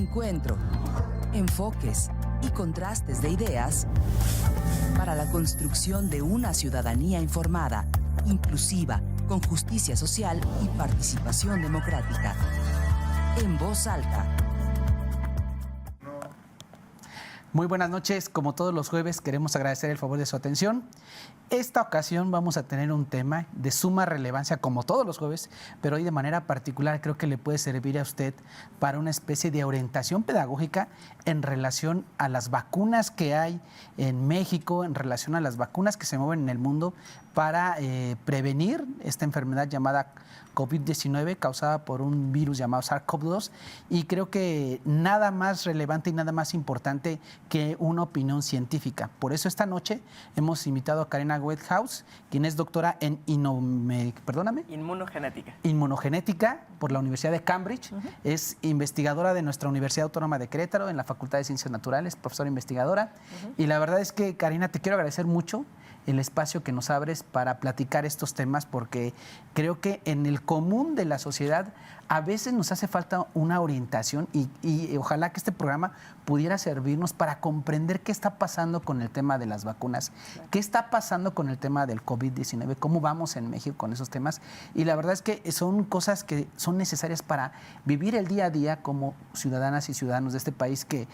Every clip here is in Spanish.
Encuentro, enfoques y contrastes de ideas para la construcción de una ciudadanía informada, inclusiva, con justicia social y participación democrática. En voz alta. Muy buenas noches, como todos los jueves queremos agradecer el favor de su atención. Esta ocasión vamos a tener un tema de suma relevancia como todos los jueves, pero hoy de manera particular creo que le puede servir a usted para una especie de orientación pedagógica en relación a las vacunas que hay en México, en relación a las vacunas que se mueven en el mundo para prevenir esta enfermedad llamada COVID-19 causada por un virus llamado SARS-CoV-2, y creo que nada más relevante y nada más importante que una opinión científica. Por eso esta noche hemos invitado a Karina Whitehouse, quien es doctora en inmunogenética por la Universidad de Cambridge. Es investigadora de nuestra Universidad Autónoma de Querétaro en la Facultad de Ciencias Naturales, profesora investigadora. Y la verdad es que, Karina, te quiero agradecer mucho el espacio que nos abres para platicar estos temas, porque creo que en el común de la sociedad a veces nos hace falta una orientación y ojalá que este programa pudiera servirnos para comprender qué está pasando con el tema de las vacunas, qué está pasando con el tema del COVID-19, cómo vamos en México con esos temas. Y la verdad es que son cosas que son necesarias para vivir el día a día como ciudadanas y ciudadanos de este país, que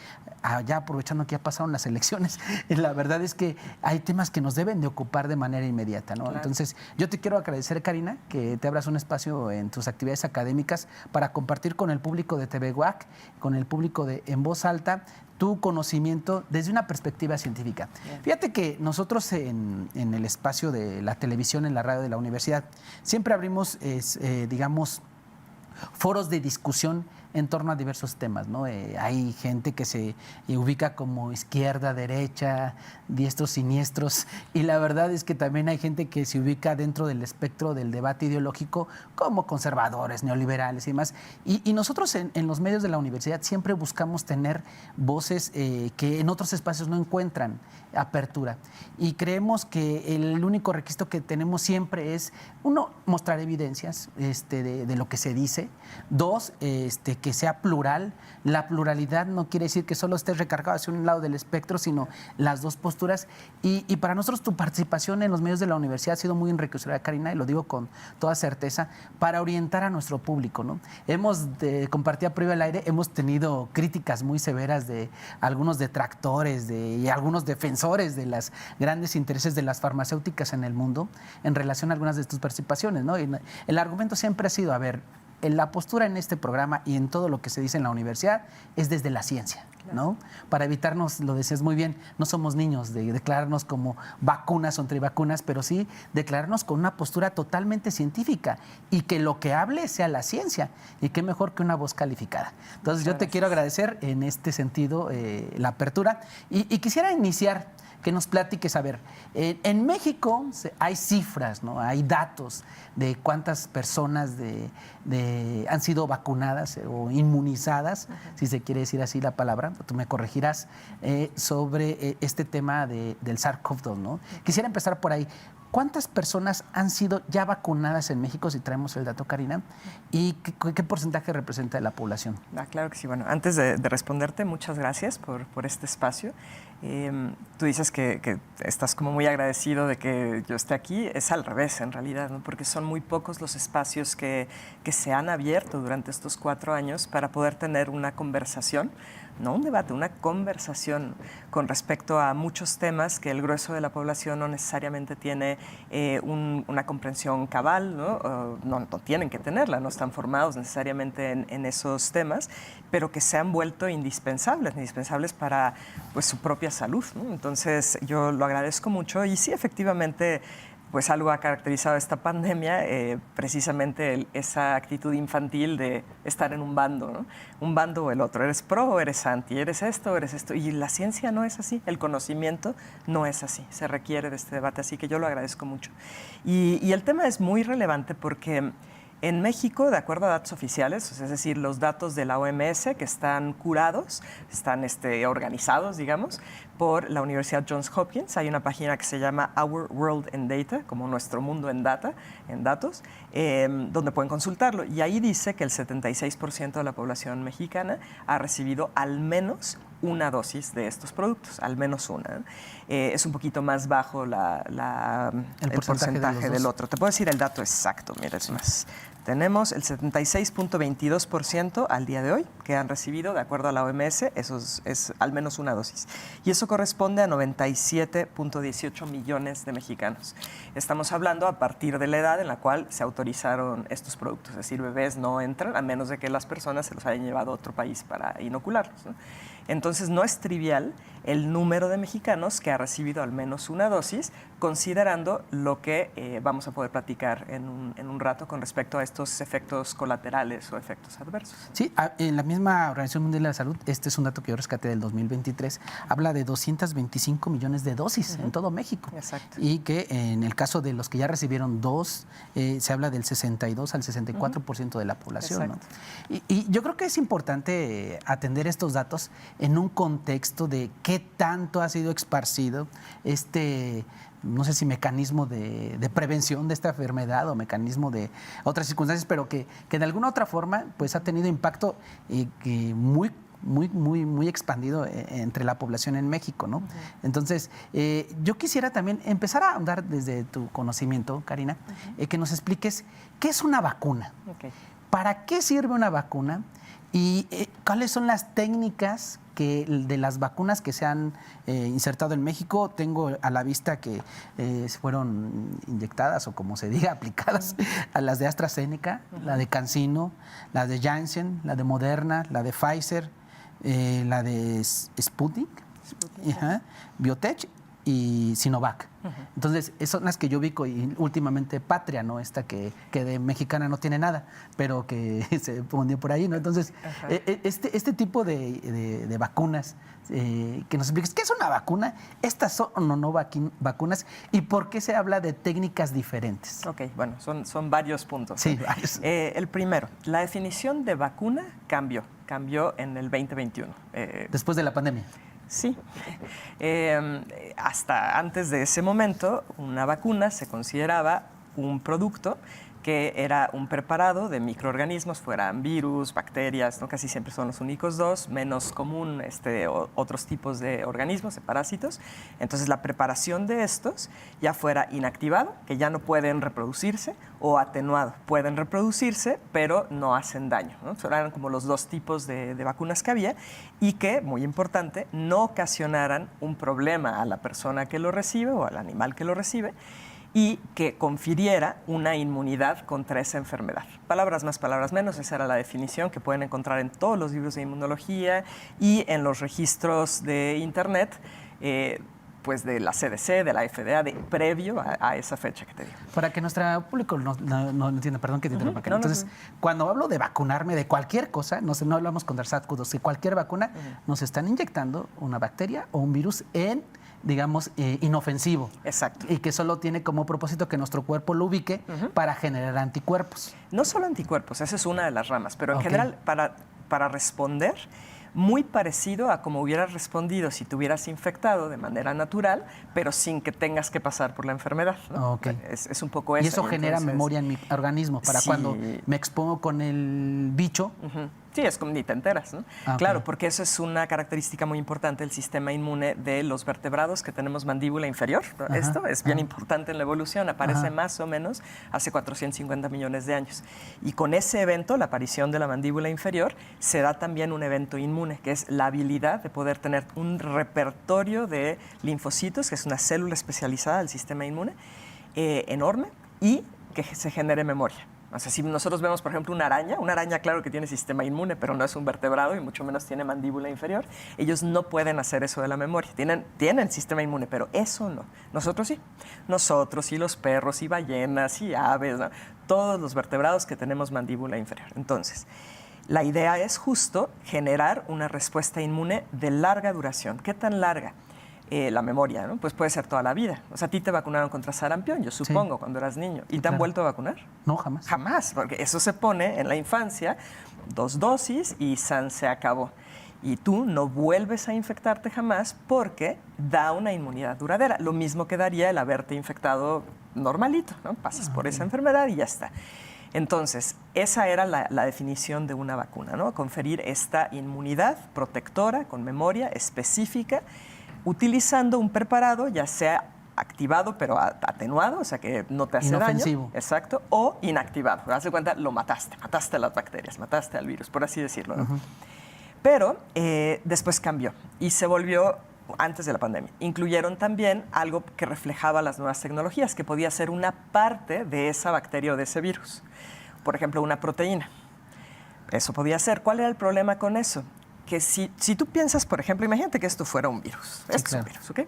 ya aprovechando que ya pasaron las elecciones, la verdad es que hay temas que nos deben de ocupar de manera inmediata, ¿no? Claro. Entonces, yo te quiero agradecer, Karina, que te abras un espacio en tus actividades académicas para compartir con el público de TV UAC, con el público de En Voz Alta, tu conocimiento desde una perspectiva científica. Bien. Fíjate que nosotros en el espacio de la televisión, en la radio de la universidad, siempre abrimos, digamos, foros de discusión en torno a diversos temas, ¿no? Hay gente que se ubica como izquierda, derecha, diestros, siniestros, y la verdad es que también hay gente que se ubica dentro del espectro del debate ideológico como conservadores, neoliberales y demás. Y nosotros en los medios de la universidad siempre buscamos tener voces que en otros espacios no encuentran apertura. Y creemos que el único requisito que tenemos siempre es, uno, mostrar evidencias de lo que se dice. Dos, que sea plural. La pluralidad no quiere decir que solo estés recargado hacia un lado del espectro, sino las dos posturas. Y para nosotros tu participación en los medios de la universidad ha sido muy enriquecedora, Karina, y lo digo con toda certeza, para orientar a nuestro público, ¿no? Compartida previo al aire, hemos tenido críticas muy severas de algunos detractores y algunos defensores de los grandes intereses de las farmacéuticas en el mundo en relación a algunas de tus participaciones, ¿no? Y el argumento siempre ha sido, a ver, la postura en este programa y en todo lo que se dice en la universidad es desde la ciencia, ¿no? Para evitarnos, lo decías muy bien, no somos niños de declararnos como vacunas o antivacunas, pero sí declararnos con una postura totalmente científica y que lo que hable sea la ciencia, y qué mejor que una voz calificada. Entonces, yo te quiero agradecer en este sentido la apertura y quisiera iniciar que nos platiques, a ver, en México hay cifras, ¿no? Hay datos de cuántas personas han sido vacunadas o inmunizadas, si se quiere decir así la palabra, tú me corregirás, sobre este tema del SARS-CoV-2, ¿no? Quisiera empezar por ahí. ¿Cuántas personas han sido ya vacunadas en México, si traemos el dato, Karina? ¿Y qué porcentaje representa de la población? Claro que sí. Bueno, antes de responderte, muchas gracias por este espacio. Tú dices que estás como muy agradecido de que yo esté aquí. Es al revés, en realidad, ¿no? Porque son muy pocos los espacios que se han abierto durante estos 4 años para poder tener una conversación, no un debate, una conversación con respecto a muchos temas que el grueso de la población no necesariamente tiene una comprensión cabal, ¿no? No tienen que tenerla, no están formados necesariamente en esos temas, pero que se han vuelto indispensables para, pues, su propia salud, ¿no? Entonces, yo lo agradezco mucho y sí, efectivamente, pues algo ha caracterizado esta pandemia, precisamente esa actitud infantil de estar en un bando, ¿no? Un bando o el otro, eres pro o eres anti, eres esto o eres esto. Y la ciencia no es así, el conocimiento no es así, se requiere de este debate, así que yo lo agradezco mucho. Y el tema es muy relevante porque en México, de acuerdo a datos oficiales, es decir, los datos de la OMS que están curados, están organizados, digamos, por la Universidad Johns Hopkins. Hay una página que se llama Our World in Data, como nuestro mundo en datos, donde pueden consultarlo. Y ahí dice que el 76% de la población mexicana ha recibido al menos una dosis de estos productos, al menos una. Es un poquito más bajo el porcentaje del otro. Te puedo decir el dato exacto, mira, es más. Tenemos el 76.22% al día de hoy que han recibido, de acuerdo a la OMS, eso es al menos una dosis. Y eso corresponde a 97.18 millones de mexicanos. Estamos hablando a partir de la edad en la cual se autorizaron estos productos. Es decir, bebés no entran a menos de que las personas se los hayan llevado a otro país para inocularlos, ¿no? Entonces, no es trivial el número de mexicanos que ha recibido al menos una dosis, considerando lo que vamos a poder platicar en un rato con respecto a estos efectos colaterales o efectos adversos. Sí, en la misma Organización Mundial de la Salud, este es un dato que yo rescaté del 2023, habla de 225 millones de dosis en todo México. Exacto. Y que en el caso de los que ya recibieron dos, se habla del 62 al 64% de la población, ¿no? Y yo creo que es importante atender estos datos en un contexto de qué tanto ha sido esparcido no sé si mecanismo de prevención de esta enfermedad o mecanismo de otras circunstancias, pero que de alguna otra forma pues ha tenido impacto muy expandido entre la población en México, ¿no? Entonces, yo quisiera también empezar a ahondar desde tu conocimiento, Karina, que nos expliques qué es una vacuna. Okay. ¿Para qué sirve una vacuna? ¿Y cuáles son las técnicas de las vacunas que se han insertado en México? Tengo a la vista que fueron inyectadas, o como se diga, aplicadas a las de AstraZeneca, la de CanSino, la de Janssen, la de Moderna, la de Pfizer, la de Sputnik, Biotech y Sinovac. Entonces, esas son las que yo ubico, y últimamente Patria, ¿no? Esta que de mexicana no tiene nada, pero que se ponió por ahí, ¿no? Entonces, este tipo de vacunas, que nos expliques, ¿qué es una vacuna? ¿Estas son o no vacunas? ¿Y por qué se habla de técnicas diferentes? Ok, bueno, son varios puntos. Sí, varios. El primero, la definición de vacuna cambió en el 2021. Después de la pandemia. Sí. Hasta antes de ese momento, una vacuna se consideraba un producto que era un preparado de microorganismos, fueran virus, bacterias, ¿no? Casi siempre son los únicos dos, menos común otros tipos de organismos, de parásitos. Entonces, la preparación de estos ya fuera inactivado, que ya no pueden reproducirse, o atenuado, pueden reproducirse, pero no hacen daño, ¿no? Eran como los dos tipos de vacunas que había, y que, muy importante, no ocasionaran un problema a la persona que lo recibe o al animal que lo recibe, y que confiriera una inmunidad contra esa enfermedad. Palabras más, palabras menos, esa era la definición que pueden encontrar en todos los libros de inmunología y en los registros de Internet, pues de la CDC, de la FDA, previo a esa fecha que te digo. Para que nuestro público no entienda, perdón que te interrumpa. Entonces, cuando hablo de vacunarme de cualquier cosa, no hablamos contra SARS-CoV-2, de cualquier vacuna, nos están inyectando una bacteria o un virus digamos, inofensivo. Exacto. Y que solo tiene como propósito que nuestro cuerpo lo ubique para generar anticuerpos. No solo anticuerpos, esa es una de las ramas, pero en general para responder, muy parecido a como hubieras respondido si te hubieras infectado de manera natural, pero sin que tengas que pasar por la enfermedad, ¿no? Es un poco eso. Y eso genera memoria en mi organismo para cuando me expongo con el bicho. Sí, es como ni te enteras, ¿no? Claro, porque eso es una característica muy importante del sistema inmune de los vertebrados que tenemos mandíbula inferior. Esto es bien importante en la evolución, aparece más o menos hace 450 millones de años. Y con ese evento, la aparición de la mandíbula inferior, se da también un evento inmune, que es la habilidad de poder tener un repertorio de linfocitos, que es una célula especializada del sistema inmune, enorme, y que se genere memoria. O sea, si nosotros vemos, por ejemplo, una araña claro que tiene sistema inmune, pero no es un vertebrado y mucho menos tiene mandíbula inferior. Ellos no pueden hacer eso de la memoria. Tienen sistema inmune, pero eso no. Nosotros sí. Nosotros y los perros y ballenas y aves, ¿no? Todos los vertebrados que tenemos mandíbula inferior. Entonces, la idea es justo generar una respuesta inmune de larga duración. ¿Qué tan larga? La memoria, ¿no? Pues puede ser toda la vida. O sea, a ti te vacunaron contra sarampión, yo supongo, cuando eras niño. ¿Y te han vuelto a vacunar? No, jamás. Jamás, porque eso se pone en la infancia, 2 dosis y se acabó. y tú no vuelves a infectarte jamás porque da una inmunidad duradera. Lo mismo que daría el haberte infectado normalito, ¿no? Pasas por esa enfermedad y ya está. Entonces, esa era la definición de una vacuna, ¿no? Conferir esta inmunidad protectora con memoria específica utilizando un preparado, ya sea activado pero atenuado, o sea que no te hace inofensivo. daño. Exacto. O inactivado. Haz de cuenta, lo mataste a las bacterias, mataste al virus, por así decirlo, ¿no? Pero después cambió y se volvió antes de la pandemia. Incluyeron también algo que reflejaba las nuevas tecnologías, que podía ser una parte de esa bacteria o de ese virus. Por ejemplo, una proteína. Eso podía ser. ¿Cuál era el problema con eso? Que si tú piensas, por ejemplo, imagínate que esto fuera un virus. Sí, Esto claro. es un virus, ¿ok?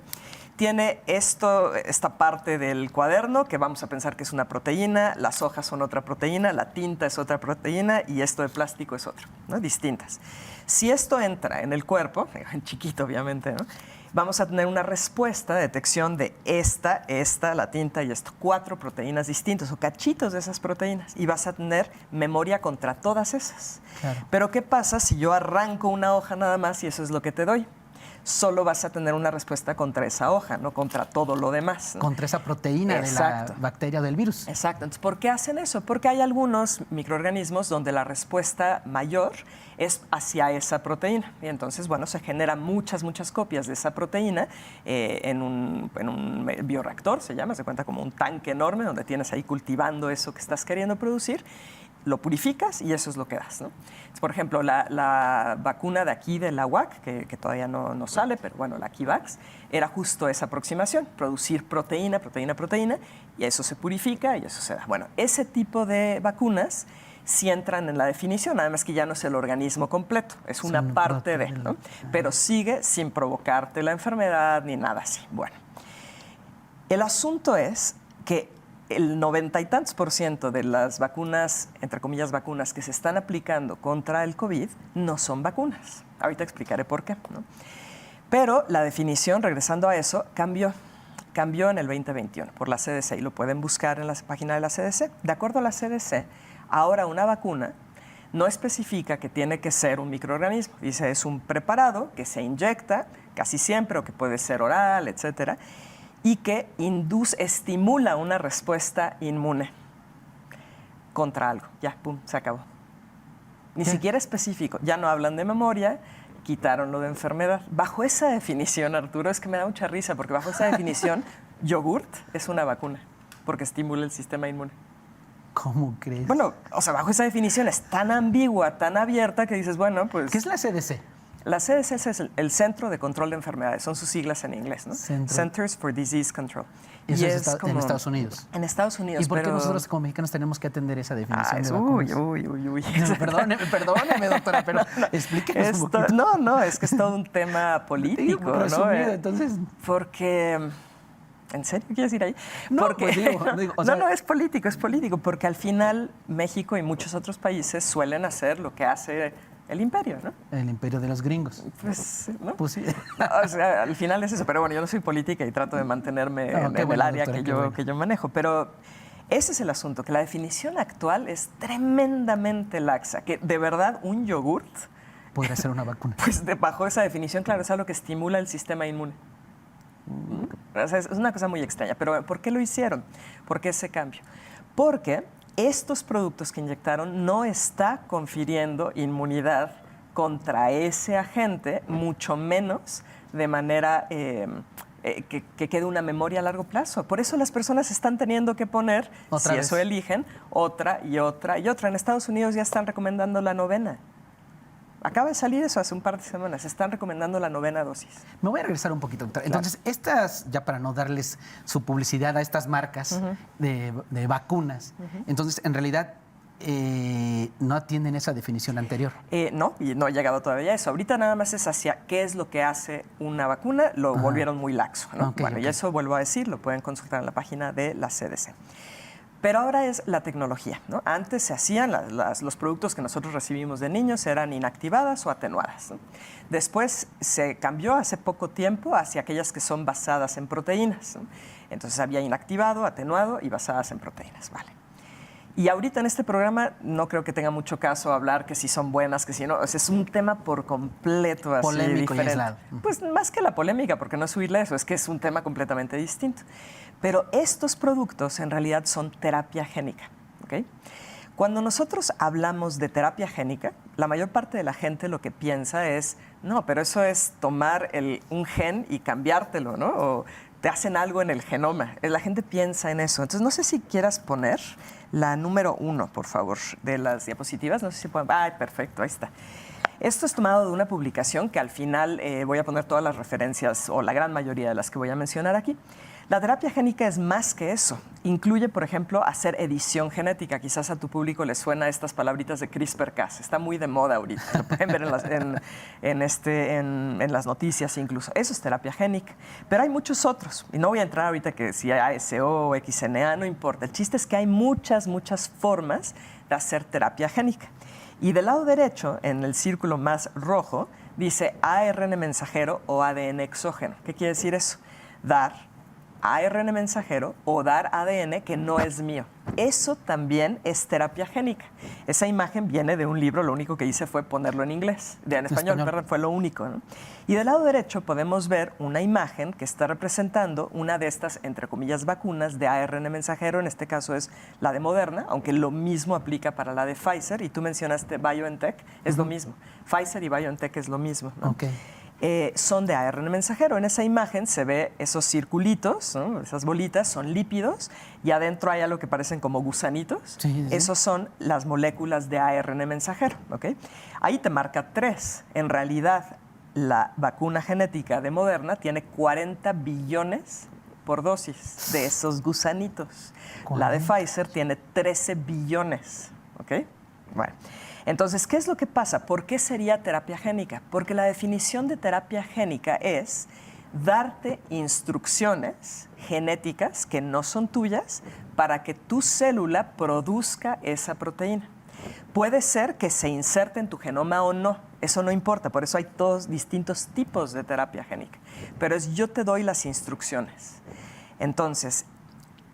Tiene esta parte del cuaderno que vamos a pensar que es una proteína, las hojas son otra proteína, la tinta es otra proteína y esto de plástico es otra, ¿no? Distintas. Si esto entra en el cuerpo, en chiquito obviamente, ¿no? Vamos a tener una respuesta de detección de esta, la tinta y esto, 4 proteínas distintas o cachitos de esas proteínas y vas a tener memoria contra todas esas. Claro. Pero ¿qué pasa si yo arranco una hoja nada más y eso es lo que te doy? Solo vas a tener una respuesta contra esa hoja, no contra todo lo demás, ¿no? Contra esa proteína Exacto. de la bacteria o del virus. Exacto. Entonces, ¿por qué hacen eso? Porque hay algunos microorganismos donde la respuesta mayor es hacia esa proteína. Y entonces, bueno, se generan muchas copias de esa proteína en un bioreactor, se llama, se cuenta como un tanque enorme donde tienes ahí cultivando eso que estás queriendo producir. Lo purificas y eso es lo que das, ¿no? Entonces, por ejemplo, la vacuna de aquí de la UAC, que todavía no sale, pero bueno, la Kivax, era justo esa aproximación, producir proteína, y eso se purifica y eso se da. Bueno, ese tipo de vacunas sí entran en la definición, además que ya no es el organismo completo, es una parte de, ¿no? Pero sigue sin provocarte la enfermedad ni nada así. Bueno, el asunto es que el 90 y tantos % de las vacunas, entre comillas vacunas, que se están aplicando contra el COVID no son vacunas. Ahorita explicaré por qué, ¿no? Pero la definición, regresando a eso, cambió en el 2021 por la CDC y lo pueden buscar en la página de la CDC. De acuerdo a la CDC, ahora una vacuna no especifica que tiene que ser un microorganismo. Dice, es un preparado que se inyecta casi siempre o que puede ser oral, etcétera, y que estimula una respuesta inmune contra algo. Ya, pum, se acabó. Ni siquiera específico. Ya no hablan de memoria, quitaron lo de enfermedad. Bajo esa definición, Arturo, es que me da mucha risa, porque bajo esa definición, yogurt es una vacuna, porque estimula el sistema inmune. ¿Cómo crees? Bueno, o sea, bajo esa definición es tan ambigua, tan abierta, que dices, bueno, pues... ¿Qué es la CDC? La CDC es el Centro de Control de Enfermedades, son sus siglas en inglés, ¿no? Centers for Disease Control. Y eso es en Estados Unidos. En Estados Unidos, ¿Y por qué nosotros como mexicanos tenemos que atender esa definición de vacunas? Uy. No, perdóneme, doctora, pero explíquenos un poquito. No, es que es todo un tema político, resumido, ¿no? Entonces... Porque... ¿En serio quieres ir ahí? No, porque, pues digo, o sea, no, es político, porque al final México y muchos otros países suelen hacer lo que hace el imperio, ¿no? El imperio de los gringos. Pues, ¿no? Pues sí. O sea, al final es eso, pero bueno, yo no soy política y trato de mantenerme en el área que yo manejo, pero ese es el asunto, que la definición actual es tremendamente laxa, que de verdad un yogurt... Podría ser una vacuna. Pues bajo esa definición, claro, es algo que estimula el sistema inmune. O sea, es una cosa muy extraña, pero ¿por qué lo hicieron? ¿Por qué ese cambio? Porque estos productos que inyectaron no está confiriendo inmunidad contra ese agente, mucho menos de manera que quede una memoria a largo plazo. Por eso las personas están teniendo que poner, si eso eligen, otra y otra y otra. En Estados Unidos ya están recomendando la 9ª. Acaba de salir eso hace un par de semanas. Están recomendando la 9ª dosis. Me voy a regresar un poquito, doctor. Entonces, estas, ya para no darles su publicidad a estas marcas de vacunas, entonces, en realidad, no atienden esa definición anterior. No, y no ha llegado todavía a eso. Ahorita nada más es hacia qué es lo que hace una vacuna. Lo volvieron muy laxo, ¿no? Y eso vuelvo a decir, lo pueden consultar en la página de la CDC. Pero ahora es la tecnología, ¿no? Antes se hacían, los productos que nosotros recibimos de niños eran inactivadas o atenuadas, ¿no? Después se cambió hace poco tiempo hacia aquellas que son basadas en proteínas, ¿no? Entonces había inactivado, atenuado y basadas en proteínas, ¿vale? Y ahorita en este programa no creo que tenga mucho caso hablar que si son buenas, que si no. O sea, es un tema por completo así Polémico y diferente. aislado. Pues más que la polémica, porque no es huirle eso, es que es un tema completamente distinto. Pero estos productos en realidad son terapia génica, ¿ok? Cuando nosotros hablamos de terapia génica, la mayor parte de la gente lo que piensa es, no, pero eso es tomar un gen y cambiártelo, ¿no? O te hacen algo en el genoma. La gente piensa en eso. Entonces, no sé si quieras poner la número 1, por favor, de las diapositivas. No sé si pueden... ¡Ay, perfecto! Ahí está. Esto es tomado de una publicación que al final voy a poner todas las referencias, o la gran mayoría de las que voy a mencionar aquí. La terapia génica es más que eso. Incluye, por ejemplo, hacer edición genética. Quizás a tu público les suena estas palabritas de CRISPR-Cas. Está muy de moda ahorita. Lo pueden ver en las noticias incluso. Eso es terapia génica. Pero hay muchos otros. Y no voy a entrar ahorita que si hay ASO o XNA, no importa. El chiste es que hay muchas formas de hacer terapia génica. Y del lado derecho, en el círculo más rojo, dice ARN mensajero o ADN exógeno. ¿Qué quiere decir eso? Dar ARN mensajero o dar ADN que no es mío. Eso también es terapia génica. Esa imagen viene de un libro, lo único que hice fue ponerlo en inglés, en español, perdón, fue lo único, ¿no? Y del lado derecho podemos ver una imagen que está representando una de estas, entre comillas, vacunas de ARN mensajero, en este caso es la de Moderna, aunque lo mismo aplica para la de Pfizer, y tú mencionaste BioNTech, es lo mismo. Pfizer y BioNTech es lo mismo, ¿no? Okay. Son de ARN mensajero. En esa imagen se ve esos circulitos, ¿no? Esas bolitas son lípidos y adentro hay algo que parecen como gusanitos. Sí. Esos son las moléculas de ARN mensajero. ¿Okay? Ahí te marca 3. En realidad, la vacuna genética de Moderna tiene 40 billones por dosis de esos gusanitos. 40. La de Pfizer tiene 13 billones. ¿Okay? Bueno. Entonces, ¿qué es lo que pasa? ¿Por qué sería terapia génica? Porque la definición de terapia génica es darte instrucciones genéticas que no son tuyas para que tu célula produzca esa proteína. Puede ser que se inserte en tu genoma o no, eso no importa, por eso hay todos distintos tipos de terapia génica. Pero yo te doy las instrucciones. Entonces,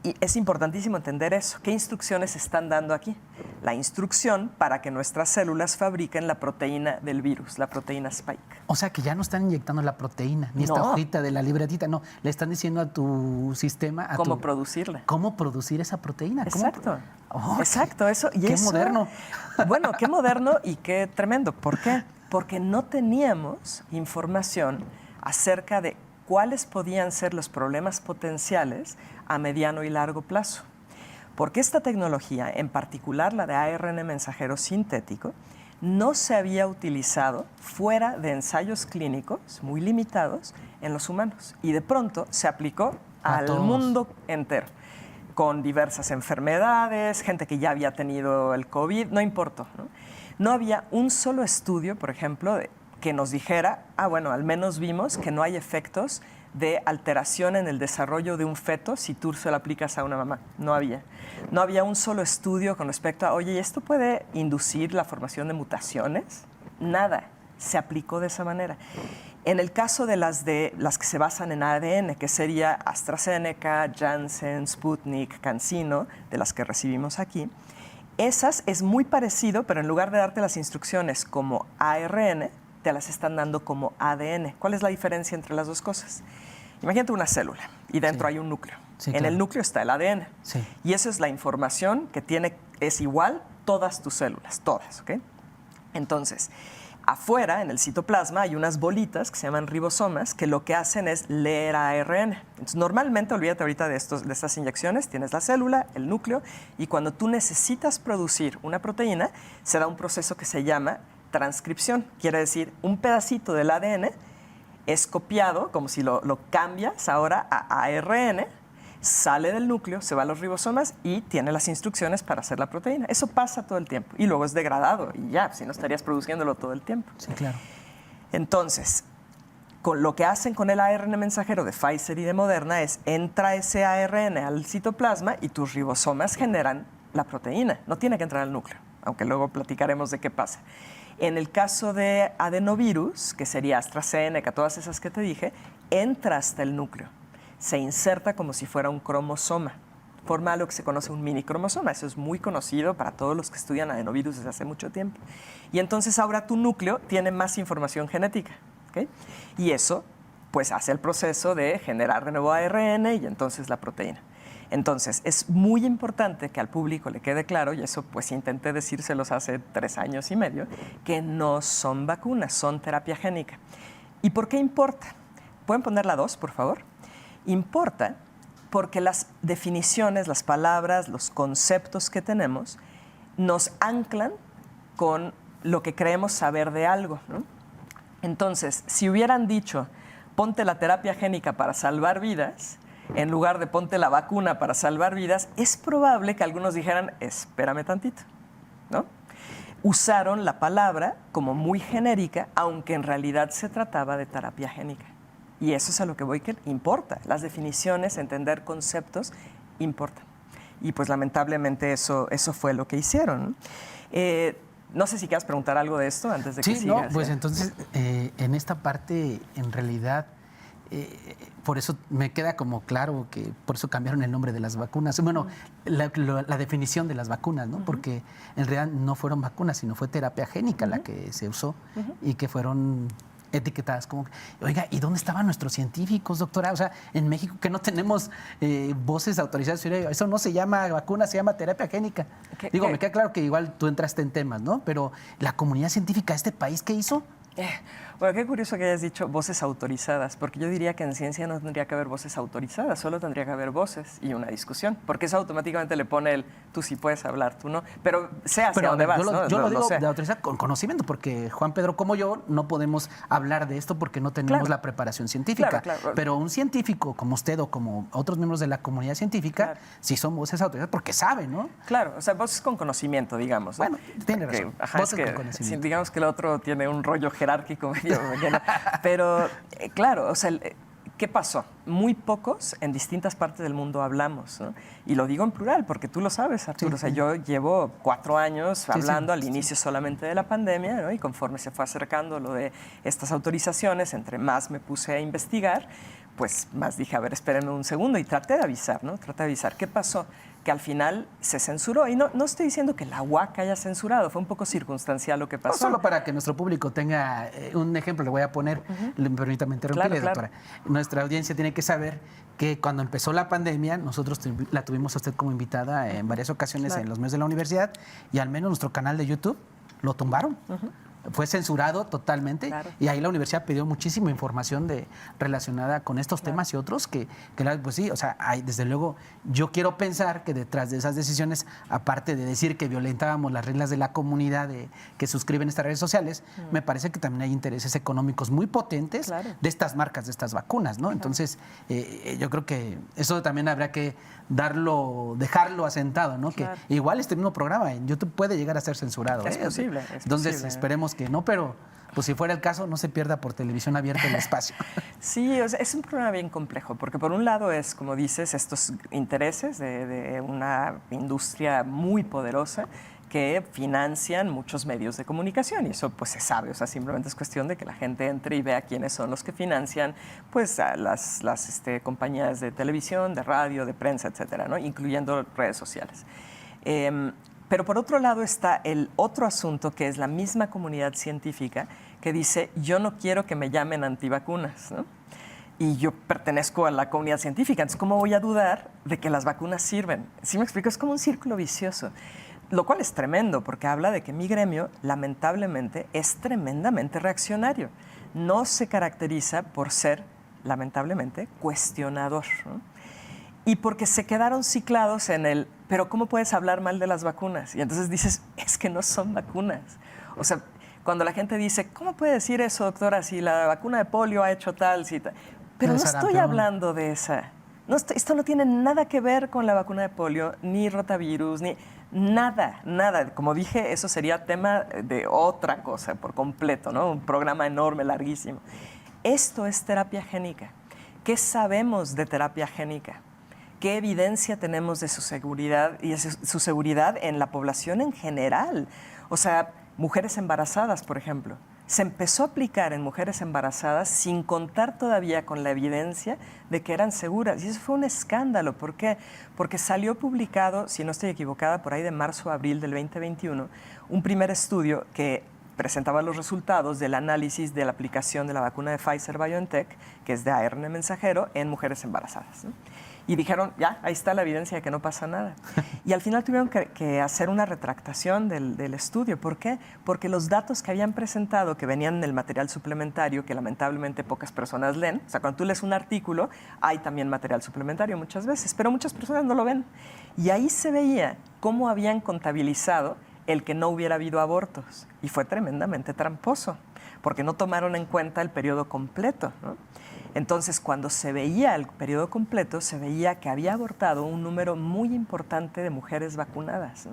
y es importantísimo entender eso. ¿Qué instrucciones están dando aquí? La instrucción para que nuestras células fabriquen la proteína del virus, la proteína Spike. O sea, que ya no están inyectando la proteína, ni esta hojita de la libretita, no. Le están diciendo a tu sistema... ¿Cómo producirla? ¿Cómo producir esa proteína? Exacto. Oh, exacto, eso. Y qué eso, moderno. Bueno, qué moderno y qué tremendo. ¿Por qué? Porque no teníamos información acerca de cuáles podían ser los problemas potenciales a mediano y largo plazo. Porque esta tecnología, en particular la de ARN mensajero sintético, no se había utilizado fuera de ensayos clínicos muy limitados en los humanos. Y de pronto se aplicó al mundo entero, con diversas enfermedades, gente que ya había tenido el COVID, no importó, ¿no? No había un solo estudio, por ejemplo, que nos dijera, bueno, al menos vimos que no hay efectos de alteración en el desarrollo de un feto si tú se lo aplicas a una mamá. No había. No había un solo estudio con respecto a, oye, ¿y esto puede inducir la formación de mutaciones? Nada. Se aplicó de esa manera. En el caso de las que se basan en ADN, que sería AstraZeneca, Janssen, Sputnik, CanSino, de las que recibimos aquí, esas es muy parecido, pero en lugar de darte las instrucciones como ARN, te las están dando como ADN. ¿Cuál es la diferencia entre las dos cosas? Imagínate una célula y dentro hay un núcleo. Sí, en el núcleo está el ADN. Sí. Y esa es la información que es igual todas tus células, todas, ¿ok? Entonces, afuera, en el citoplasma, hay unas bolitas que se llaman ribosomas que lo que hacen es leer ARN. Entonces, normalmente, olvídate ahorita de estas inyecciones, tienes la célula, el núcleo, y cuando tú necesitas producir una proteína, se da un proceso que se llama transcripción. Quiere decir, un pedacito del ADN es copiado, como si lo cambias ahora a ARN, sale del núcleo, se va a los ribosomas y tiene las instrucciones para hacer la proteína. Eso pasa todo el tiempo y luego es degradado y ya, si no estarías produciéndolo todo el tiempo. Sí, claro. Entonces, con lo que hacen con el ARN mensajero de Pfizer y de Moderna es entra ese ARN al citoplasma y tus ribosomas generan la proteína. No tiene que entrar al núcleo, aunque luego platicaremos de qué pasa. En el caso de adenovirus, que sería AstraZeneca, todas esas que te dije, entra hasta el núcleo. Se inserta como si fuera un cromosoma. forma lo que se conoce un minicromosoma. Eso es muy conocido para todos los que estudian adenovirus desde hace mucho tiempo. Y entonces ahora tu núcleo tiene más información genética, ¿ok? Y eso pues hace el proceso de generar de nuevo ARN y entonces la proteína. Entonces, es muy importante que al público le quede claro, y eso pues intenté decírselos hace 3 años y medio, que no son vacunas, son terapia génica. ¿Y por qué importa? ¿Pueden poner la 2, por favor? Importa porque las definiciones, las palabras, los conceptos que tenemos nos anclan con lo que creemos saber de algo, ¿no? Entonces, si hubieran dicho, ponte la terapia génica para salvar vidas, en lugar de ponte la vacuna para salvar vidas, es probable que algunos dijeran, espérame tantito, ¿no? Usaron la palabra como muy genérica, aunque en realidad se trataba de terapia génica. Y eso es a lo que voy, que importa. Las definiciones, entender conceptos, importan. Y pues lamentablemente eso fue lo que hicieron, ¿no? No sé si quieras preguntar algo de esto antes de que sigas. No, pues entonces, en esta parte, en realidad, por eso me queda como claro que por eso cambiaron el nombre de las vacunas. Bueno, la definición de las vacunas, ¿no? Porque en realidad no fueron vacunas, sino fue terapia génica la que se usó y que fueron etiquetadas como, oiga, ¿y dónde estaban nuestros científicos, doctora? O sea, en México que no tenemos voces autorizadas, eso no se llama vacuna, se llama terapia génica. Digo, me queda claro que igual tú entraste en temas, ¿no? Pero la comunidad científica de este país, ¿qué hizo? Bueno, qué curioso que hayas dicho voces autorizadas, porque yo diría que en ciencia no tendría que haber voces autorizadas, solo tendría que haber voces y una discusión, porque eso automáticamente le pone el tú sí puedes hablar, tú no, pero sé hacia dónde vas. Yo lo digo de autorizar con conocimiento, porque Juan Pedro como yo no podemos hablar de esto porque no tenemos la preparación científica, pero un científico como usted o como otros miembros de la comunidad científica sí son voces autorizadas porque saben, ¿no? Claro, o sea, voces con conocimiento, digamos, ¿no? Bueno, tiene razón, voces con conocimiento. Digamos que el otro tiene un rollo jerárquico pero claro, o sea, ¿qué pasó? Muy pocos en distintas partes del mundo hablamos, ¿no? Y lo digo en plural porque tú lo sabes, Arturo. O sea, yo llevo 4 años hablando al inicio solamente de la pandemia, ¿no? Y conforme se fue acercando lo de estas autorizaciones, entre más me puse a investigar, pues más dije, a ver, espérenme un segundo y traté de avisar, ¿no? Traté de avisar. ¿Qué pasó? Que al final se censuró. Y no estoy diciendo que la UAC haya censurado, fue un poco circunstancial lo que pasó. No, solo para que nuestro público tenga un ejemplo, le voy a poner, permítame interrumpirle, doctora. Nuestra audiencia tiene que saber que cuando empezó la pandemia, nosotros la tuvimos a usted como invitada en varias ocasiones en los medios de la universidad y al menos nuestro canal de YouTube lo tumbaron. Fue censurado totalmente y ahí la universidad pidió muchísima información relacionada con estos temas y otros que pues sí, o sea, desde luego yo quiero pensar que detrás de esas decisiones, aparte de decir que violentábamos las reglas de la comunidad que suscriben estas redes sociales, me parece que también hay intereses económicos muy potentes de estas marcas, de estas vacunas, ¿no? Entonces, yo creo que eso también habrá que dejarlo asentado, ¿no? Que igual este mismo programa en YouTube puede llegar a ser censurado. Es posible. Entonces, esperemos que no, pero pues si fuera el caso, no se pierda por televisión abierta el espacio. Sí, o sea, es un problema bien complejo, porque por un lado es, como dices, estos intereses de una industria muy poderosa que financian muchos medios de comunicación y eso pues se sabe, o sea, simplemente es cuestión de que la gente entre y vea quiénes son los que financian pues a las compañías de televisión, de radio, de prensa, etcétera, ¿no? Incluyendo redes sociales. Pero por otro lado está el otro asunto que es la misma comunidad científica que dice yo no quiero que me llamen antivacunas, ¿no? Y yo pertenezco a la comunidad científica, entonces ¿cómo voy a dudar de que las vacunas sirven? ¿Sí me explico? Es como un círculo vicioso, lo cual es tremendo porque habla de que mi gremio lamentablemente es tremendamente reaccionario, no se caracteriza por ser lamentablemente cuestionador, ¿no? Y porque se quedaron ciclados en el, pero ¿cómo puedes hablar mal de las vacunas? Y entonces dices, es que no son vacunas. O sea, cuando la gente dice, ¿cómo puede decir eso, doctora, si la vacuna de polio ha hecho tal, si tal? Pero no estoy hablando de esa. Esto no tiene nada que ver con la vacuna de polio, ni rotavirus, ni nada. Como dije, eso sería tema de otra cosa por completo, ¿no? Un programa enorme, larguísimo. Esto es terapia génica. ¿Qué sabemos de terapia génica? ¿Qué evidencia tenemos de su seguridad y de su seguridad en la población en general? O sea, mujeres embarazadas, por ejemplo. se empezó a aplicar en mujeres embarazadas sin contar todavía con la evidencia de que eran seguras. Y eso fue un escándalo. ¿Por qué? Porque salió publicado, si no estoy equivocada, por ahí de marzo a abril del 2021, un primer estudio que presentaba los resultados del análisis de la aplicación de la vacuna de Pfizer-BioNTech, que es de ARN mensajero, en mujeres embarazadas, ¿no? Y dijeron, ya, ahí está la evidencia de que no pasa nada. Y al final tuvieron que hacer una retractación del estudio. ¿Por qué? Porque los datos que habían presentado, que venían en el material suplementario, que lamentablemente pocas personas leen, o sea, cuando tú lees un artículo, hay también material suplementario muchas veces, pero muchas personas no lo ven. Y ahí se veía cómo habían contabilizado el que no hubiera habido abortos. Y fue tremendamente tramposo, porque no tomaron en cuenta el periodo completo, ¿no? Entonces, cuando se veía el periodo completo, se veía que había abortado un número muy importante de mujeres vacunadas, ¿no?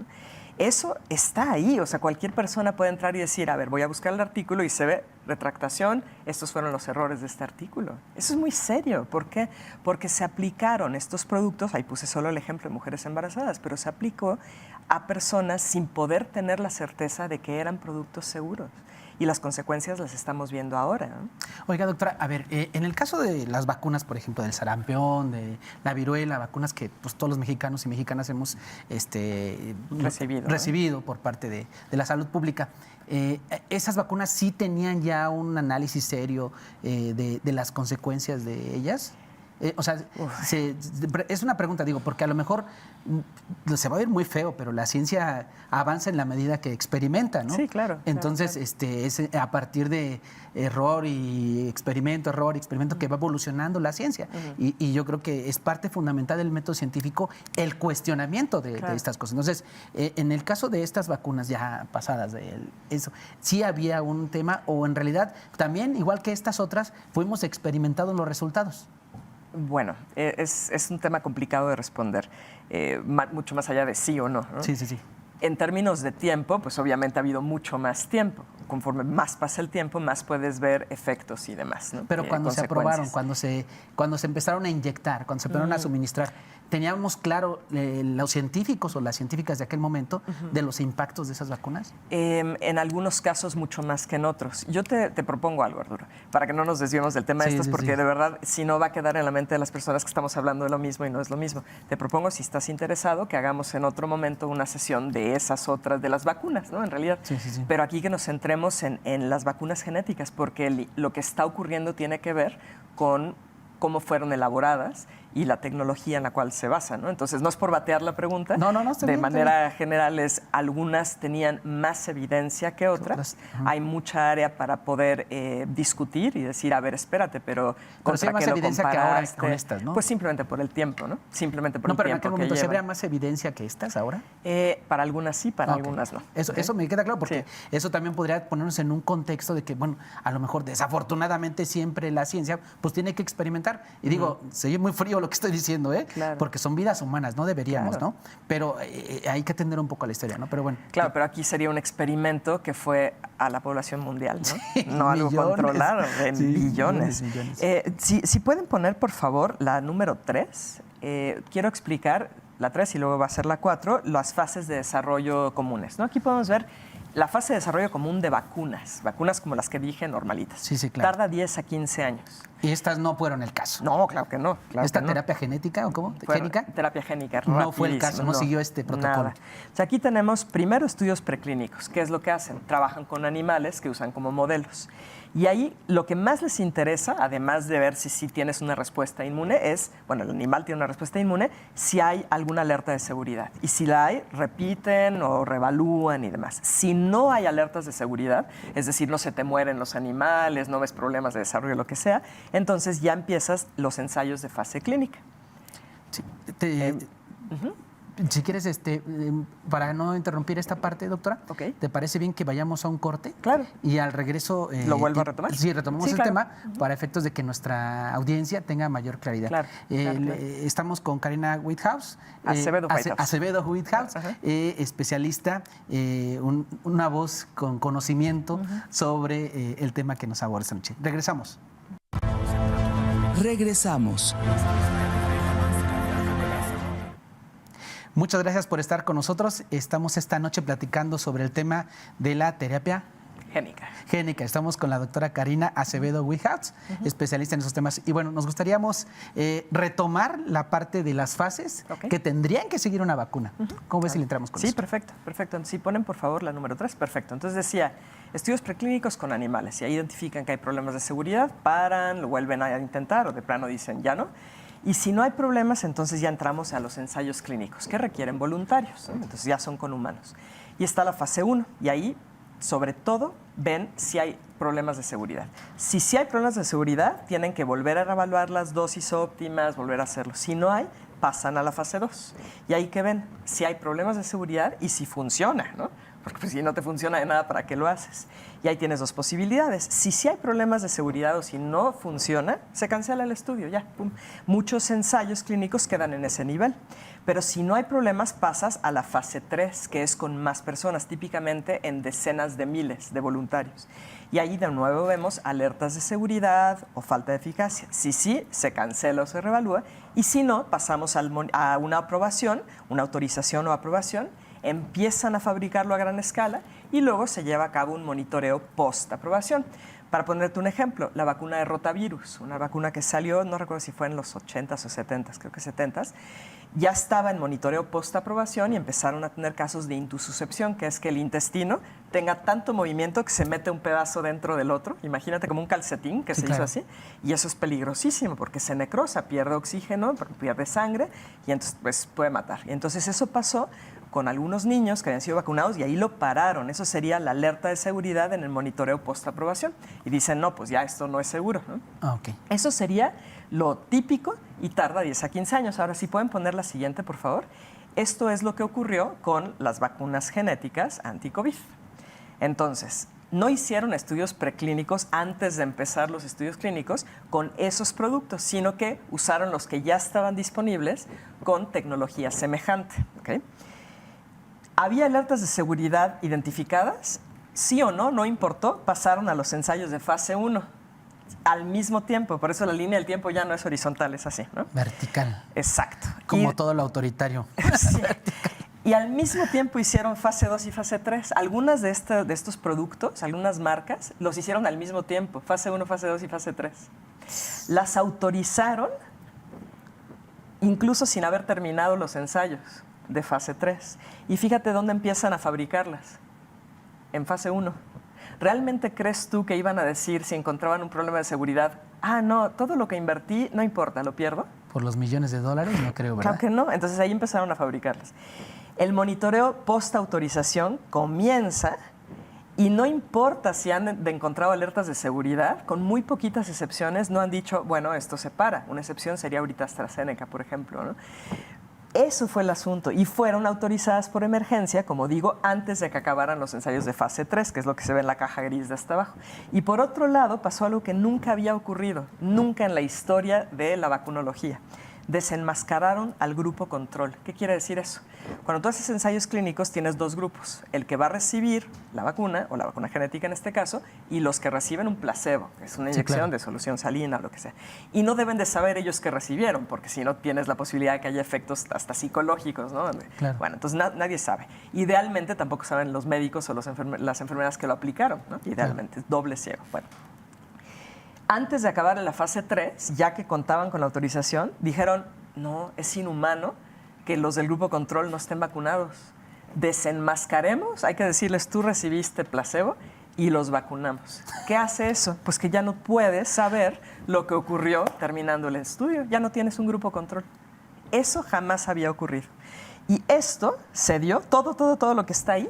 Eso está ahí, o sea, cualquier persona puede entrar y decir, a ver, voy a buscar el artículo y se ve retractación, estos fueron los errores de este artículo. Eso es muy serio. ¿Por qué? Porque se aplicaron estos productos, ahí puse solo el ejemplo de mujeres embarazadas, pero se aplicó a personas sin poder tener la certeza de que eran productos seguros. Y las consecuencias las estamos viendo ahora, ¿no? Oiga, doctora, a ver, en el caso de las vacunas, por ejemplo, del sarampión, de la viruela, vacunas que pues, todos los mexicanos y mexicanas hemos recibido por parte de la salud pública, ¿esas vacunas sí tenían ya un análisis serio de las consecuencias de ellas? O sea, es una pregunta, digo, porque a lo mejor se va a oír muy feo, pero la ciencia avanza en la medida que experimenta, ¿no? Sí, claro. Entonces, claro. Es a partir de error y experimento, que va evolucionando la ciencia. Y yo creo que es parte fundamental del método científico el cuestionamiento de estas cosas. Entonces, en el caso de estas vacunas ya pasadas, ¿sí había un tema o en realidad también, igual que estas otras, fuimos experimentando los resultados? Bueno, es un tema complicado de responder, mucho más allá de sí o no, ¿no? Sí. En términos de tiempo, pues obviamente ha habido mucho más tiempo. Conforme más pasa el tiempo, más puedes ver efectos y demás, ¿no? Pero cuando se aprobaron, cuando se empezaron a inyectar, cuando se empezaron a suministrar, ¿teníamos claro los científicos o las científicas de aquel momento de los impactos de esas vacunas? En algunos casos mucho más que en otros. Yo te propongo algo, Arturo, para que no nos desviemos del tema de estos, porque de verdad, si no va a quedar en la mente de las personas que estamos hablando de lo mismo y no es lo mismo. Te propongo, si estás interesado, que hagamos en otro momento una sesión de esas otras, de las vacunas, ¿no? En realidad. Sí. Pero aquí que nos centremos en las vacunas genéticas, porque lo que está ocurriendo tiene que ver con cómo fueron elaboradas y la tecnología en la cual se basan, ¿no? Entonces, no es por batear la pregunta. No, de manera general, algunas tenían más evidencia que otras. Hay mucha área para poder discutir y decir, a ver, espérate, pero ¿contra qué lo comparaste? Que ahora con estas, ¿no? Pues simplemente por el tiempo, ¿no? Simplemente por el tiempo. No, pero en aquel momento, ¿se habría más evidencia que estas ahora? Para algunas sí, para algunas no. Eso me queda claro, porque eso también podría ponernos en un contexto de que, bueno, a lo mejor desafortunadamente siempre la ciencia pues tiene que experimentar. Y digo, se oye muy frío lo que estoy diciendo, Claro. Porque son vidas humanas, no deberíamos, ¿no? Pero hay que atender un poco a la historia, ¿no? Pero bueno. Claro, pero aquí sería un experimento que fue a la población mundial, ¿no? Sí, no algo controlado, en billones. Si pueden poner, por favor, la número 3, quiero explicar la 3 y luego va a ser la 4, las fases de desarrollo comunes, ¿no? Aquí podemos ver la fase de desarrollo común de vacunas como las que dije, normalitas. Sí, claro. Tarda 10 a 15 años. Y estas no fueron el caso. No, claro que no. ¿Esta terapia genética o cómo? ¿Génica? Terapia génica, no fue el caso, no siguió este protocolo. Nada. O sea, aquí tenemos primero estudios preclínicos. ¿Qué es lo que hacen? Trabajan con animales que usan como modelos. Y ahí lo que más les interesa, además de ver si tienes una respuesta inmune, es, bueno, el animal tiene una respuesta inmune, si hay alguna alerta de seguridad. Y si la hay, repiten o reevalúan y demás. Si no hay alertas de seguridad, es decir, no se te mueren los animales, no ves problemas de desarrollo, lo que sea, entonces ya empiezas los ensayos de fase clínica. Sí, si quieres, para no interrumpir esta parte, doctora, ¿te parece bien que vayamos a un corte? Claro. Y al regreso... ¿Lo vuelvo a retomar? Sí, retomamos el tema para efectos de que nuestra audiencia tenga mayor claridad. Claro. Estamos con Karina Whitehouse. Acevedo Whitehouse, especialista, una voz con conocimiento sobre el tema que nos aborda esta noche. Regresamos. Muchas gracias por estar con nosotros. Estamos esta noche platicando sobre el tema de la terapia Génica. Estamos con la doctora Karina Acevedo Wijats, especialista en esos temas. Y bueno, nos gustaríamos retomar la parte de las fases que tendrían que seguir una vacuna. ¿Cómo ves si le entramos con eso? Sí, perfecto. Entonces, si ponen, por favor, la número 3. Perfecto. Entonces decía, estudios preclínicos con animales. Y ahí identifican que hay problemas de seguridad, paran, lo vuelven a intentar o de plano dicen ya no. Y si no hay problemas, entonces ya entramos a los ensayos clínicos, que requieren voluntarios, ¿no? Entonces ya son con humanos. Y está la fase 1, y ahí, sobre todo, ven si hay problemas de seguridad. Si sí hay problemas de seguridad, tienen que volver a evaluar las dosis óptimas, volver a hacerlo. Si no hay, pasan a la fase 2. Y ahí que ven si hay problemas de seguridad y si funciona, ¿no? Porque pues, si no te funciona de nada, ¿para qué lo haces? Y ahí tienes dos posibilidades. Si sí hay problemas de seguridad o si no funciona, se cancela el estudio, ya. Pum. Muchos ensayos clínicos quedan en ese nivel. Pero si no hay problemas, pasas a la fase 3, que es con más personas, típicamente en decenas de miles de voluntarios. Y ahí de nuevo vemos alertas de seguridad o falta de eficacia. Si sí, se cancela o se reevalúa. Y si no, pasamos a una aprobación, una autorización o aprobación, empiezan a fabricarlo a gran escala y luego se lleva a cabo un monitoreo post-aprobación. Para ponerte un ejemplo, la vacuna de rotavirus, una vacuna que salió, no recuerdo si fue en los 80s o 70s, creo que 70s, ya estaba en monitoreo post-aprobación y empezaron a tener casos de intususcepción, que es que el intestino tenga tanto movimiento que se mete un pedazo dentro del otro. Imagínate como un calcetín que se hizo así. Y eso es peligrosísimo porque se necrosa, pierde oxígeno, pierde sangre y entonces pues, puede matar. Y entonces eso pasó con algunos niños que habían sido vacunados y ahí lo pararon. Eso sería la alerta de seguridad en el monitoreo post-aprobación. Y dicen, no, pues ya esto no es seguro, ¿no? Eso sería lo típico y tarda 10 a 15 años. Ahora, si pueden poner la siguiente, por favor. Esto es lo que ocurrió con las vacunas genéticas anti-COVID. Entonces, no hicieron estudios preclínicos antes de empezar los estudios clínicos con esos productos, sino que usaron los que ya estaban disponibles con tecnología semejante, ¿ok? ¿Había alertas de seguridad identificadas? Sí o no, no importó, pasaron a los ensayos de fase 1 al mismo tiempo. Por eso la línea del tiempo ya no es horizontal, es así, ¿no? Vertical. Exacto. Como todo lo autoritario. Sí. Y al mismo tiempo hicieron fase 2 y fase 3. Algunas de estos productos, algunas marcas, los hicieron al mismo tiempo. Fase 1, fase 2 y fase 3. Las autorizaron incluso sin haber terminado los ensayos de fase 3. Y fíjate dónde empiezan a fabricarlas. En fase 1. ¿Realmente crees tú que iban a decir si encontraban un problema de seguridad? Ah, no, todo lo que invertí no importa, ¿lo pierdo? Por los millones de dólares, no creo, ¿verdad? Claro que no. Entonces ahí empezaron a fabricarlas. El monitoreo post-autorización comienza y no importa si han encontrado alertas de seguridad, con muy poquitas excepciones no han dicho, bueno, esto se para. Una excepción sería ahorita AstraZeneca, por ejemplo, ¿no? Eso fue el asunto y fueron autorizadas por emergencia, como digo, antes de que acabaran los ensayos de fase 3, que es lo que se ve en la caja gris de hasta abajo. Y por otro lado, pasó algo que nunca había ocurrido, nunca en la historia de la vacunología. Desenmascararon al grupo control. ¿Qué quiere decir eso? Cuando tú haces ensayos clínicos tienes dos grupos, el que va a recibir la vacuna, o la vacuna genética en este caso, y los que reciben un placebo, que es una inyección de solución salina o lo que sea. Y no deben de saber ellos que recibieron, porque si no tienes la posibilidad de que haya efectos hasta psicológicos, ¿no? Claro. Bueno, entonces nadie sabe. Idealmente tampoco saben los médicos o las enfermeras que lo aplicaron, ¿no? Idealmente, es doble ciego. Bueno. Antes de acabar en la fase 3, ya que contaban con la autorización, dijeron, no, es inhumano que los del grupo control no estén vacunados. Desenmascaremos, hay que decirles, tú recibiste placebo y los vacunamos. ¿Qué hace eso? Pues que ya no puedes saber lo que ocurrió terminando el estudio, ya no tienes un grupo control. Eso jamás había ocurrido. Y esto se dio, todo lo que está ahí,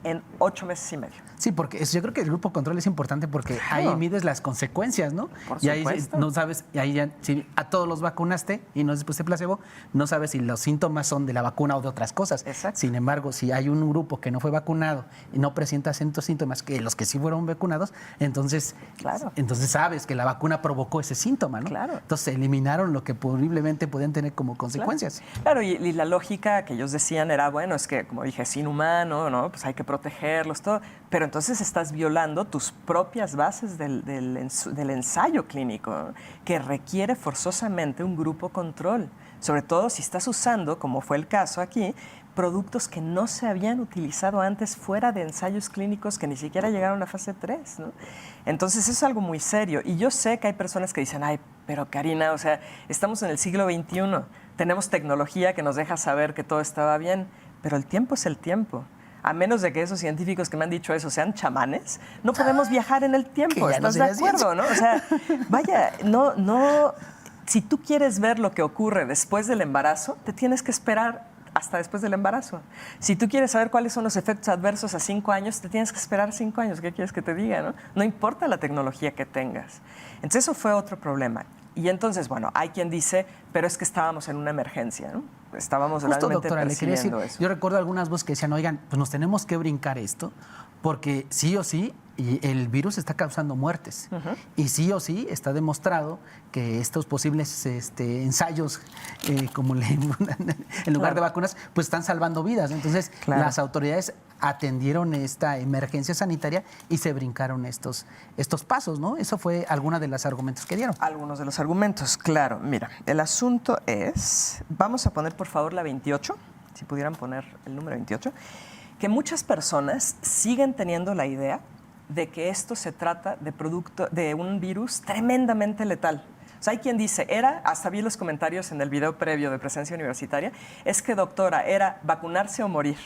en 8 meses y medio. Sí, porque yo creo que el grupo control es importante porque Claro. ahí mides las consecuencias, ¿no? Por y ahí supuesto. no sabes, y ahí ya, si a todos los vacunaste y no después de placebo, no sabes si los síntomas son de la vacuna o de otras cosas. Exacto. Sin embargo, si hay un grupo que no fue vacunado y no presenta ciertos síntomas que los que sí fueron vacunados, entonces, Claro. entonces sabes que la vacuna provocó ese síntoma, ¿no? Claro. Entonces eliminaron lo que posiblemente podían tener como consecuencias. Claro, y la lógica que ellos decían era, bueno, es que, como dije, es inhumano, ¿no? Pues hay que protegerlos, todo. Pero entonces estás violando tus propias bases del ensayo clínico, ¿no? Que requiere forzosamente un grupo control. Sobre todo si estás usando, como fue el caso aquí, productos que no se habían utilizado antes fuera de ensayos clínicos que ni siquiera llegaron a fase 3, ¿no? Entonces, eso es algo muy serio. Y yo sé que hay personas que dicen, ay, pero Karina, o sea, estamos en el siglo XXI, tenemos tecnología que nos deja saber que todo estaba bien, pero el tiempo es el tiempo. A menos de que esos científicos que me han dicho eso sean chamanes, no podemos viajar en el tiempo. ¿Estás de acuerdo, no? O sea, vaya, no. Si tú quieres ver lo que ocurre después del embarazo, te tienes que esperar hasta después del embarazo. Si tú quieres saber cuáles son los efectos adversos a 5 años, te tienes que esperar 5 años. ¿Qué quieres que te diga, no? No importa la tecnología que tengas. Entonces, eso fue otro problema. Y entonces, bueno, hay quien dice, pero es que estábamos en una emergencia, ¿no? Estábamos justo, realmente doctora, le quería decir, eso. yo recuerdo algunas voces que decían, oigan, pues nos tenemos que brincar esto, porque sí o sí, y el virus está causando muertes. Y sí o sí está demostrado que estos posibles ensayos, como en lugar de vacunas, pues están salvando vidas. Entonces, las autoridades atendieron esta emergencia sanitaria y se brincaron estos pasos, ¿no? Eso fue algunos de los argumentos que dieron. Algunos de los argumentos, claro. Mira, el asunto es, vamos a poner por favor la 28, si pudieran poner el número 28, que muchas personas siguen teniendo la idea de que esto se trata de un virus tremendamente letal. O sea, hay quien dice, hasta vi los comentarios en el video previo de Presencia Universitaria, es que doctora, era vacunarse o morir.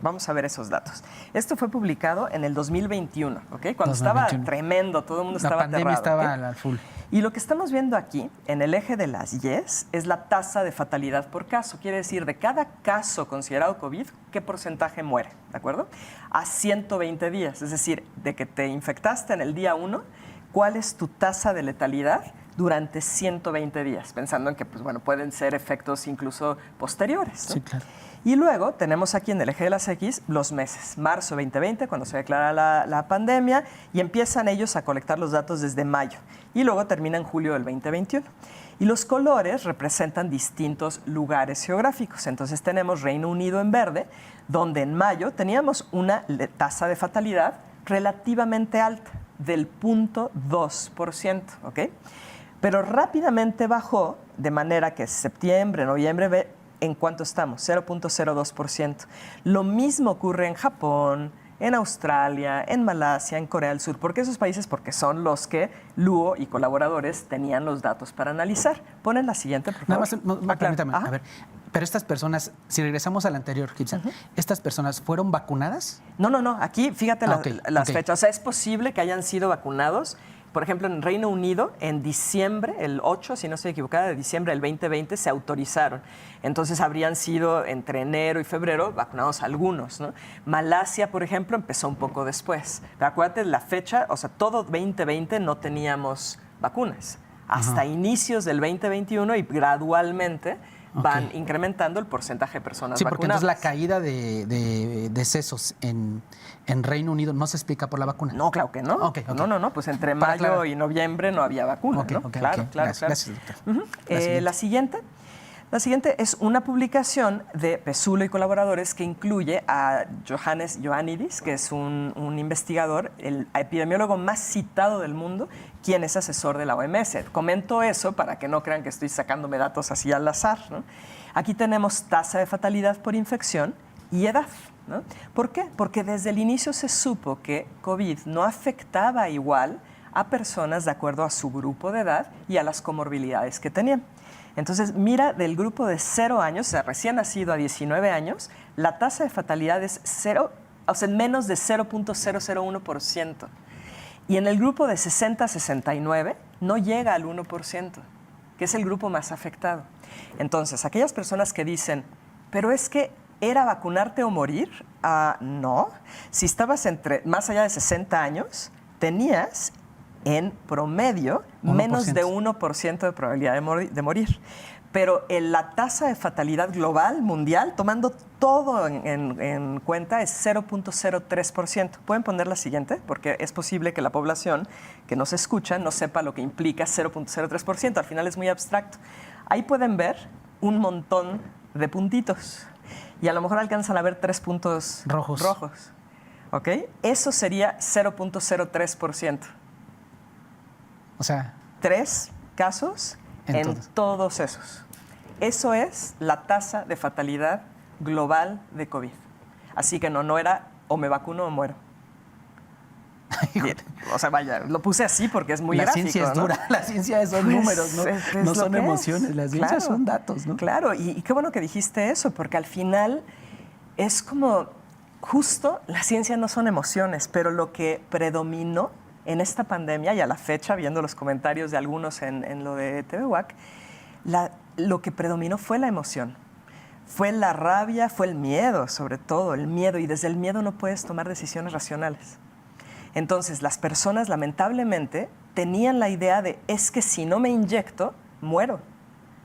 Vamos a ver esos datos. Esto fue publicado en el 2021, ¿ok? Cuando 2021. Estaba tremendo, todo el mundo estaba aterrado. La pandemia estaba al full. Y lo que estamos viendo aquí, en el eje de las Yes, es la tasa de fatalidad por caso. Quiere decir, de cada caso considerado COVID, ¿qué porcentaje muere? ¿De acuerdo? A 120 días. Es decir, de que te infectaste en el día 1, ¿cuál es tu tasa de letalidad durante 120 días? Pensando en que, pues bueno, pueden ser efectos incluso posteriores, ¿no? Sí, claro. Y luego tenemos aquí en el eje de las X los meses. Marzo 2020, cuando se declara la pandemia, y empiezan ellos a colectar los datos desde mayo. Y luego termina en julio del 2021. Y los colores representan distintos lugares geográficos. Entonces tenemos Reino Unido en verde, donde en mayo teníamos una tasa de fatalidad relativamente alta, del 0.2%, ¿ok? Pero rápidamente bajó, de manera que septiembre, noviembre, ¿en cuánto estamos? 0.02%. Lo mismo ocurre en Japón, en Australia, en Malasia, en Corea del Sur. ¿Por qué esos países? Porque son los que Luo y colaboradores tenían los datos para analizar. Ponen la siguiente, por favor. Nada más, permítame, a ver. Pero estas personas, si regresamos al anterior, Gibson, ¿estas personas fueron vacunadas? No. Aquí, fíjate las fechas. O sea, es posible que hayan sido vacunados. Por ejemplo, en Reino Unido, en diciembre, el 8, si no estoy equivocada, de diciembre del 2020, se autorizaron. Entonces, habrían sido entre enero y febrero vacunados algunos, ¿no? Malasia, por ejemplo, empezó un poco después. Pero acuérdate, la fecha, o sea, todo 2020 no teníamos vacunas. Hasta inicios del 2021 y gradualmente van incrementando el porcentaje de personas vacunadas. Sí, porque entonces la caída de decesos en Reino Unido no se explica por la vacuna. No, claro que no. No, pues entre mayo y noviembre no había vacuna, ¿no? Claro. Gracias, doctor. La siguiente es una publicación de Pesulo y colaboradores que incluye a Johannes Ioannidis, que es un investigador, el epidemiólogo más citado del mundo, quien es asesor de la OMS. Comento eso para que no crean que estoy sacándome datos así al azar, ¿no? Aquí tenemos tasa de fatalidad por infección y edad, ¿no? ¿Por qué? Porque desde el inicio se supo que COVID no afectaba igual a personas de acuerdo a su grupo de edad y a las comorbilidades que tenían. Entonces, mira, del grupo de 0 años, o sea, recién nacido a 19 años, la tasa de fatalidad es menos de 0.001%. Y en el grupo de 60 a 69 no llega al 1%, que es el grupo más afectado. Entonces, aquellas personas que dicen, pero es que ¿era vacunarte o morir? No. Si estabas más allá de 60 años, tenías en promedio 1%. Menos de 1% de probabilidad de morir. Pero la tasa de fatalidad global, mundial, tomando todo en cuenta, es 0.03%. ¿Pueden poner la siguiente? Porque es posible que la población que nos escucha no sepa lo que implica 0.03%. Al final es muy abstracto. Ahí pueden ver un montón de puntitos. Y a lo mejor alcanzan a ver 3 puntos rojos. ¿Ok? Eso sería 0.03%. O sea, 3 casos en todos esos. Eso es la tasa de fatalidad global de COVID. Así que no era o me vacuno o muero. O sea, vaya, lo puse así porque es muy la gráfico. La ciencia es dura, la ciencia son números, ¿no? No son emociones, la ciencia son datos, ¿no? Claro, y qué bueno que dijiste eso, porque al final es como, justo, la ciencia no son emociones, pero lo que predominó en esta pandemia y a la fecha, viendo los comentarios de algunos en lo de TVWAC, lo que predominó fue la emoción. Fue la rabia, fue el miedo, sobre todo, el miedo, y desde el miedo no puedes tomar decisiones racionales. Entonces, las personas, lamentablemente, tenían la idea de, es que si no me inyecto, muero.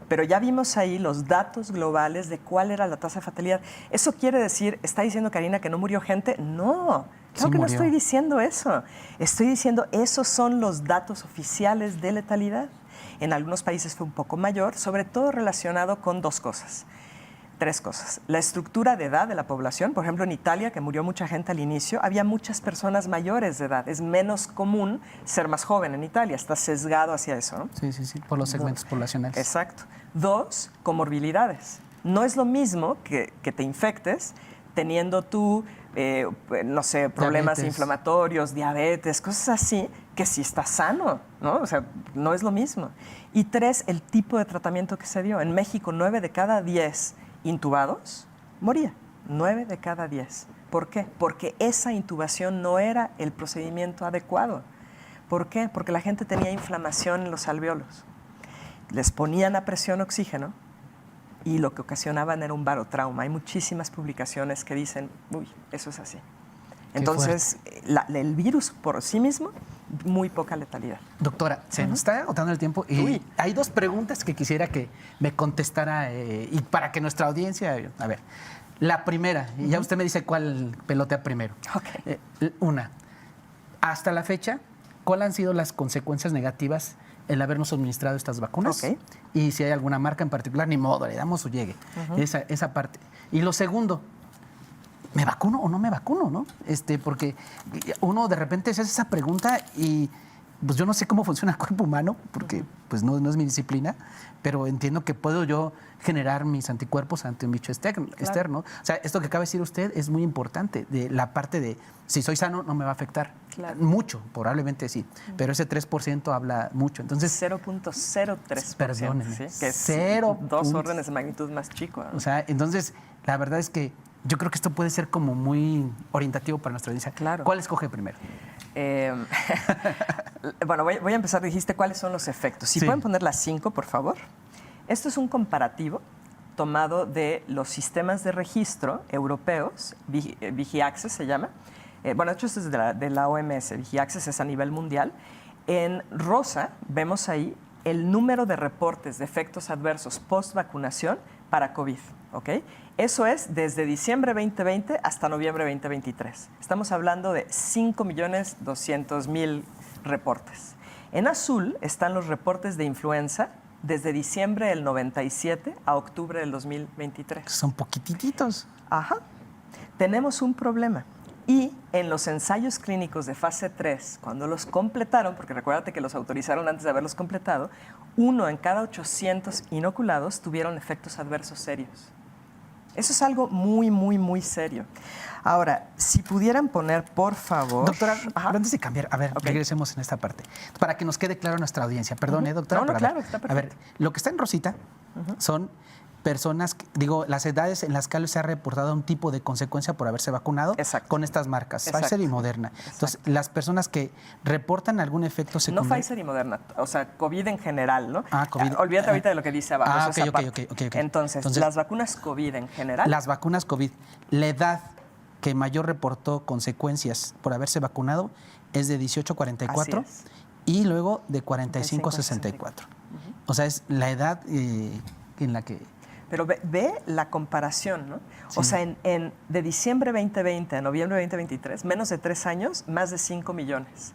Pero ya vimos ahí los datos globales de cuál era la tasa de fatalidad. ¿Eso quiere decir, está diciendo Karina que no murió gente? No, claro que no estoy diciendo eso. Estoy diciendo, esos son los datos oficiales de letalidad. En algunos países fue un poco mayor, sobre todo relacionado con tres cosas. La estructura de edad de la población, por ejemplo, en Italia, que murió mucha gente al inicio, había muchas personas mayores de edad. Es menos común ser más joven en Italia, está sesgado hacia eso, ¿no? Sí, por los segmentos poblacionales. Exacto. 2, comorbilidades. No es lo mismo que te infectes teniendo tú, no sé, problemas inflamatorios, diabetes, cosas así, que si estás sano, ¿no? O sea, no es lo mismo. Y 3, el tipo de tratamiento que se dio. En México, 9 de cada 10 intubados moría. 9 de cada 10. ¿Por qué? Porque esa intubación no era el procedimiento adecuado. ¿Por qué? Porque la gente tenía inflamación en los alvéolos. Les ponían a presión oxígeno y lo que ocasionaban era un barotrauma. Hay muchísimas publicaciones que dicen, uy, eso es así. Entonces, el virus por sí mismo, muy poca letalidad. Doctora, se nos está agotando el tiempo y hay 2 preguntas que quisiera que me contestara y para que nuestra audiencia... A ver, la primera, y ya usted me dice cuál pelotea primero. Okay. Una, hasta la fecha, ¿cuáles han sido las consecuencias negativas el habernos suministrado estas vacunas? Okay. Y si hay alguna marca en particular, ni modo, le damos su llegue. Esa parte. Y lo segundo, ¿me vacuno o no me vacuno, no? Porque uno de repente se hace esa pregunta y pues yo no sé cómo funciona el cuerpo humano, porque pues no es mi disciplina, pero entiendo que puedo yo generar mis anticuerpos ante un bicho externo. O sea, esto que acaba de decir usted es muy importante, de la parte de si soy sano no me va a afectar. Claro. Mucho, probablemente sí, pero ese 3% habla mucho. Entonces 0.03%. Perdónenme. ¿Sí? Que es 2 órdenes de magnitud más chico, ¿no? O sea, entonces la verdad es que yo creo que esto puede ser como muy orientativo para nuestra audiencia. Claro. ¿Cuál escoge primero? Bueno, voy a empezar. Dijiste cuáles son los efectos. Si pueden poner las 5, por favor. Esto es un comparativo tomado de los sistemas de registro europeos, VigiAccess se llama. Bueno, de hecho, esto es de la OMS. VigiAccess es a nivel mundial. En rosa vemos ahí el número de reportes de efectos adversos post-vacunación para COVID. ¿Okay? Eso es desde diciembre 2020 hasta noviembre 2023. Estamos hablando de 5.200.000 reportes. En azul están los reportes de influenza desde diciembre del 97 a octubre del 2023. Son poquititos. Ajá. Tenemos un problema. Y en los ensayos clínicos de fase 3, cuando los completaron, porque recuérdate que los autorizaron antes de haberlos completado, 1 en cada 800 inoculados tuvieron efectos adversos serios. Eso es algo muy, muy, muy serio. Ahora, si pudieran poner, por favor... Doctora, antes de cambiar, a ver, regresemos en esta parte. Para que nos quede claro a nuestra audiencia. Perdone, doctora. No, claro, está perfecto. A ver, lo que está en rosita son personas, las edades en las cuales se ha reportado un tipo de consecuencia por haberse vacunado con estas marcas, Pfizer y Moderna. Entonces, las personas que reportan algún efecto secundario... No Pfizer y Moderna, o sea, COVID en general, ¿no? COVID. Olvídate ahorita de lo que dice abajo. Ok. Entonces, las vacunas COVID en general... Las vacunas COVID, la edad que mayor reportó consecuencias por haberse vacunado es de 18 a 44 y luego de 45 a 64. O sea, es la edad en la que... Pero ve la comparación, ¿no? Sí. O sea, de diciembre 2020 a noviembre 2023, menos de 3 años, más de 5 millones.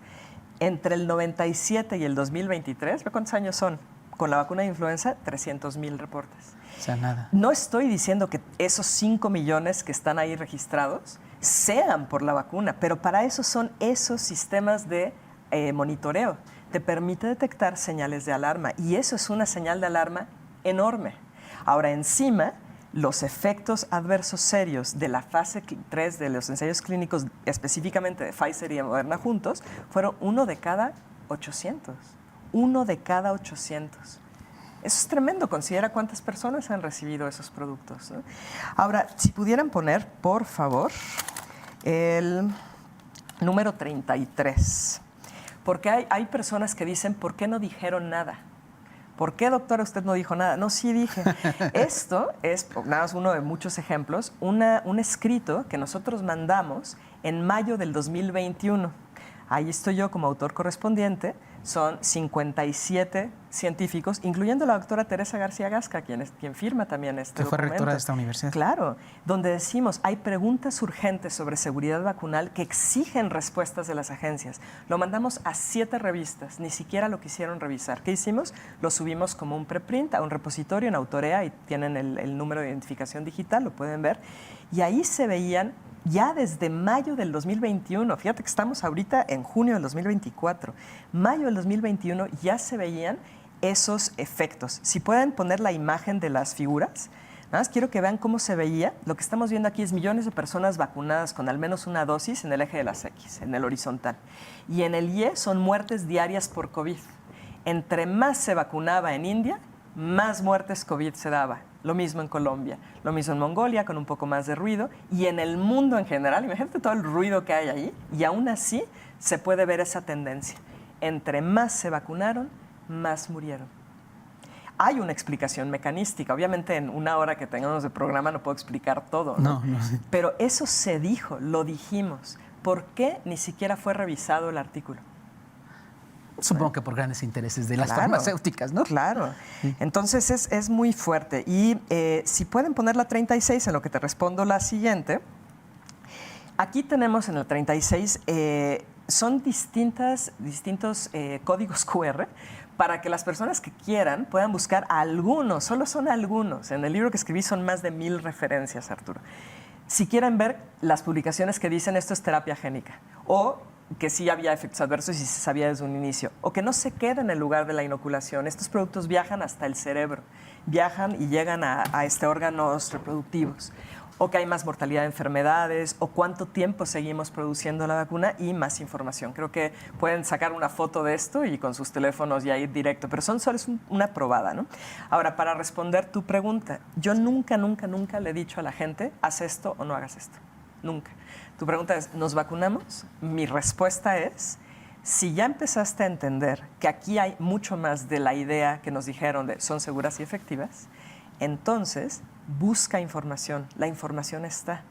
Entre el 97 y el 2023, ¿ve cuántos años son? Con la vacuna de influenza, 300,000 reportes. O sea, nada. No estoy diciendo que esos 5 millones que están ahí registrados sean por la vacuna, pero para eso son esos sistemas de monitoreo. Te permite detectar señales de alarma y eso es una señal de alarma enorme. Ahora, encima, los efectos adversos serios de la fase 3 de los ensayos clínicos, específicamente de Pfizer y de Moderna juntos, fueron 1 de cada 800. 1 de cada 800. Eso es tremendo, considera cuántas personas han recibido esos productos, ¿no? Ahora, si pudieran poner, por favor, el número 33. Porque hay personas que dicen, ¿por qué no dijeron nada? ¿Por qué, doctora, usted no dijo nada? No, sí dije. Esto es, nada más uno de muchos ejemplos, un escrito que nosotros mandamos en mayo del 2021. Ahí estoy yo como autor correspondiente. Son 57 científicos, incluyendo la doctora Teresa García Gasca, quien firma también este documento. Que fue rectora de esta universidad. Claro, donde decimos, hay preguntas urgentes sobre seguridad vacunal que exigen respuestas de las agencias. Lo mandamos a 7 revistas, ni siquiera lo quisieron revisar. ¿Qué hicimos? Lo subimos como un preprint a un repositorio en Autorea y tienen el número de identificación digital, lo pueden ver. Y ahí se veían ya desde mayo del 2021, fíjate que estamos ahorita en junio del 2024, mayo del 2021 ya se veían esos efectos. Si pueden poner la imagen de las figuras, nada más quiero que vean cómo se veía. Lo que estamos viendo aquí es millones de personas vacunadas con al menos una dosis en el eje de las X, en el horizontal. Y en el Y son muertes diarias por COVID. Entre más se vacunaba en India, más muertes COVID se daba. Lo mismo en Colombia, lo mismo en Mongolia, con un poco más de ruido. Y en el mundo en general, imagínate todo el ruido que hay ahí, y aún así se puede ver esa tendencia. Entre más se vacunaron, más murieron. Hay una explicación mecanística. Obviamente en una hora que tengamos de programa no puedo explicar todo, ¿no? Sí. Pero eso se dijo, lo dijimos. ¿Por qué ni siquiera fue revisado el artículo? Supongo que por grandes intereses de las farmacéuticas, ¿no? Claro. Entonces es muy fuerte. Y si pueden poner la 36 en lo que te respondo la siguiente. Aquí tenemos en la 36, son distintos códigos QR para que las personas que quieran puedan buscar algunos, solo son algunos. En el libro que escribí son más de 1000 referencias, Arturo. Si quieren ver las publicaciones que dicen esto es terapia génica o que sí había efectos adversos y se sabía desde un inicio, o que no se queda en el lugar de la inoculación. Estos productos viajan hasta el cerebro, viajan y llegan a órganos reproductivos, o que hay más mortalidad de enfermedades, o cuánto tiempo seguimos produciendo la vacuna y más información. Creo que pueden sacar una foto de esto y con sus teléfonos ya ir directo, pero solo es una probada, ¿no? Ahora, para responder tu pregunta, yo nunca le he dicho a la gente, haz esto o no hagas esto. Nunca. Tu pregunta es, ¿nos vacunamos? Mi respuesta es, si ya empezaste a entender que aquí hay mucho más de la idea que nos dijeron de son seguras y efectivas, entonces busca información. La información está.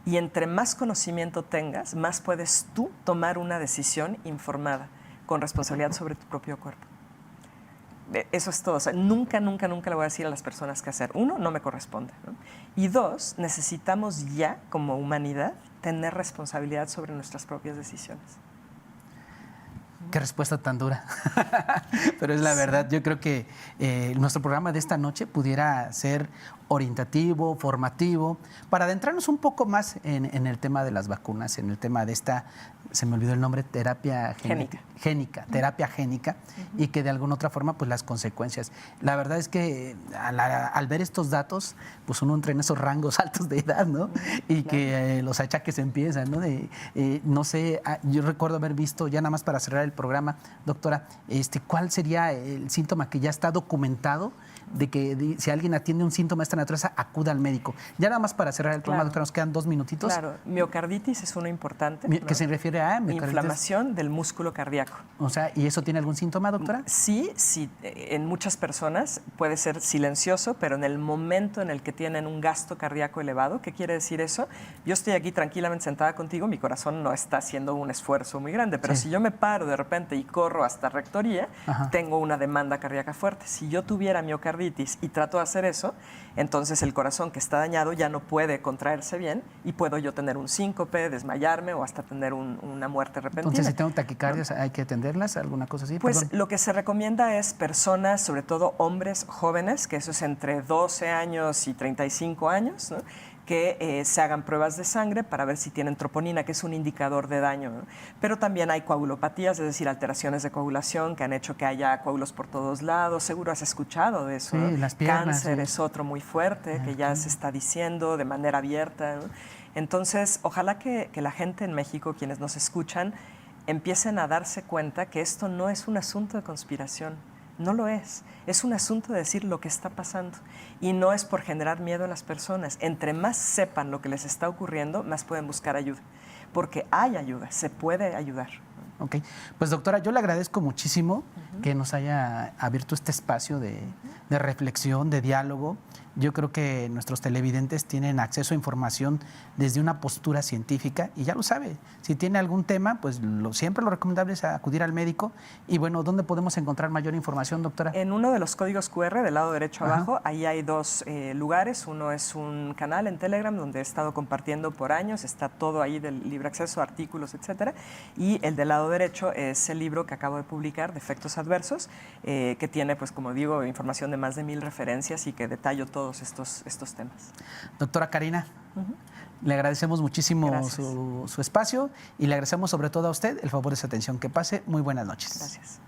Y entre más conocimiento tengas, más puedes tú tomar una decisión informada, con responsabilidad sobre tu propio cuerpo. Eso es todo. O sea, nunca le voy a decir a las personas qué hacer. 1, no me corresponde, ¿no? Y 2, necesitamos ya, como humanidad, tener responsabilidad sobre nuestras propias decisiones. Qué respuesta tan dura. Pero es la verdad. Yo creo que nuestro programa de esta noche pudiera ser orientativo, formativo, para adentrarnos un poco más en el tema de las vacunas, en el tema de esta, se me olvidó el nombre, terapia génica, terapia génica, y que de alguna otra forma, pues las consecuencias. La verdad es que al ver estos datos, pues uno entra en esos rangos altos de edad, ¿no? Y claro, que los achaques empiezan, ¿no? No sé, yo recuerdo haber visto, ya nada más para cerrar el programa, doctora, ¿cuál sería el síntoma que ya está documentado de que si alguien atiende un síntoma de esta naturaleza, acuda al médico? Ya nada más para cerrar el programa, doctora, nos quedan 2 minutitos. Claro, miocarditis es uno importante. ¿Qué se refiere a miocarditis? Inflamación del músculo cardíaco. O sea, ¿y eso tiene algún síntoma, doctora? Sí, en muchas personas puede ser silencioso, pero en el momento en el que tienen un gasto cardíaco elevado, ¿qué quiere decir eso? Yo estoy aquí tranquilamente sentada contigo, mi corazón no está haciendo un esfuerzo muy grande, pero si yo me paro de repente y corro hasta rectoría, tengo una demanda cardíaca fuerte. Si yo tuviera miocarditis y trato de hacer eso, entonces el corazón que está dañado ya no puede contraerse bien y puedo yo tener un síncope, desmayarme o hasta tener una muerte repentina. Entonces, si tengo taquicardias, ¿hay que atenderlas? ¿Alguna cosa así? Pues lo que se recomienda es personas, sobre todo hombres jóvenes, que eso es entre 12 años y 35 años, ¿no? que se hagan pruebas de sangre para ver si tienen troponina, que es un indicador de daño, ¿no? Pero también hay coagulopatías, es decir, alteraciones de coagulación que han hecho que haya coágulos por todos lados. Seguro has escuchado de eso, Sí, ¿no? las piernas, Cáncer sí. es otro muy fuerte que ya se está diciendo de manera abierta, ¿no? Entonces, ojalá que la gente en México, quienes nos escuchan, empiecen a darse cuenta que esto no es un asunto de conspiración. No lo es un asunto de decir lo que está pasando y no es por generar miedo a las personas. Entre más sepan lo que les está ocurriendo, más pueden buscar ayuda, porque hay ayuda, se puede ayudar. Ok, pues doctora, yo le agradezco muchísimo que nos haya abierto este espacio de reflexión, de diálogo. Yo creo que nuestros televidentes tienen acceso a información desde una postura científica y ya lo sabe. Si tiene algún tema, pues siempre lo recomendable es acudir al médico. Y bueno, ¿dónde podemos encontrar mayor información, doctora? En uno de los códigos QR del lado derecho abajo, ahí hay dos lugares. Uno es un canal en Telegram donde he estado compartiendo por años, está todo ahí del libre acceso, artículos, etcétera. Y el del lado derecho es el libro que acabo de publicar de efectos adversos, que tiene, pues como digo, información de más de 1000 referencias y que detallo todos estos temas. Doctora Karina, le agradecemos muchísimo su espacio y le agradecemos sobre todo a usted el favor de su atención. Que pase muy buenas noches. Gracias.